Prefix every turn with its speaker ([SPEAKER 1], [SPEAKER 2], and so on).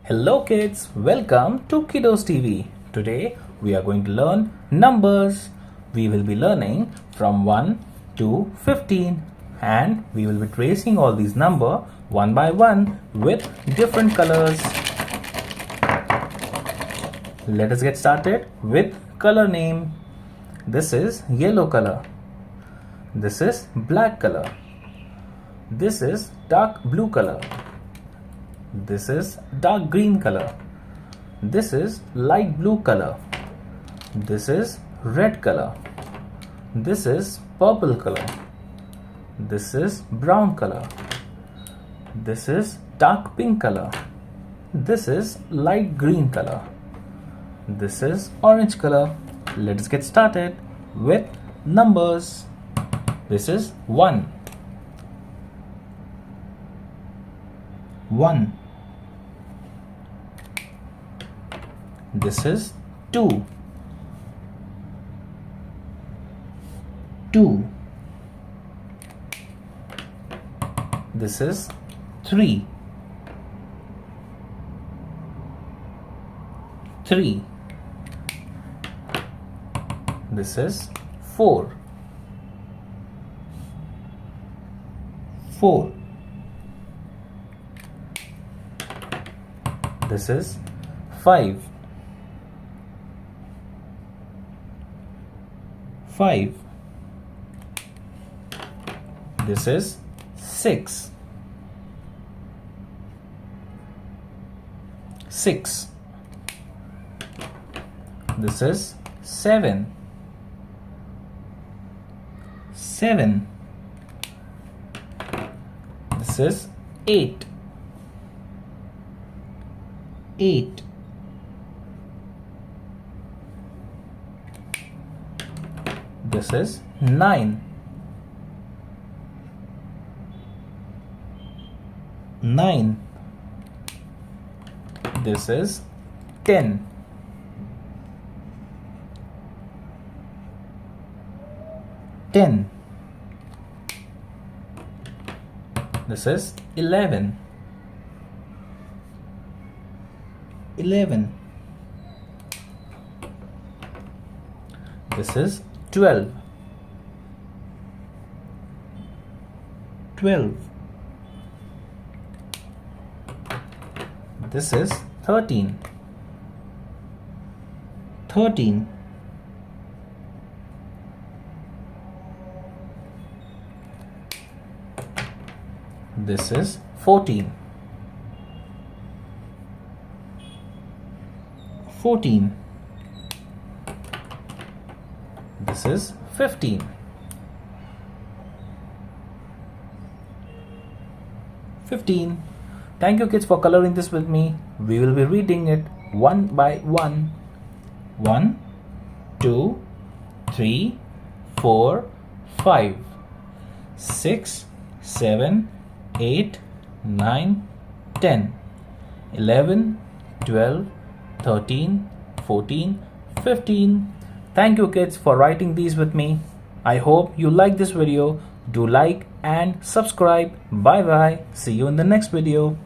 [SPEAKER 1] Hello kids, welcome to KiddosTV. Today we are going to learn numbers. We will be learning from 1 to 15 and we will be tracing all these numbers one by one with different colors. Let us get started with color name. This is yellow color. This is black color. This is dark blue color. This is dark green color. This is light blue color. This is red color. This is purple color. This is brown color. This is dark pink color. This is light green color. This is orange color. Let's get started with numbers. This is 1. 1. This is 2. 2. This is 3. 3. This is 4. 4. This is 5. 5. This is 6. 6. This is 7. 7. This is 8. 8. This is 9. 9. This is 10. 10. This is 11. 11. This is 12. 12. This is 13. 13. This is 14. 14. This is 15. 15. Thank you kids for coloring this with me. We will be reading it one by one. 1, 2, 3, 4, 5, 6, 7, 8, 9, 10, 11, 12, 13, 14, 15. Thank you kids for writing these with me. I hope you like this video. Do like and subscribe. Bye bye. See you in the next video.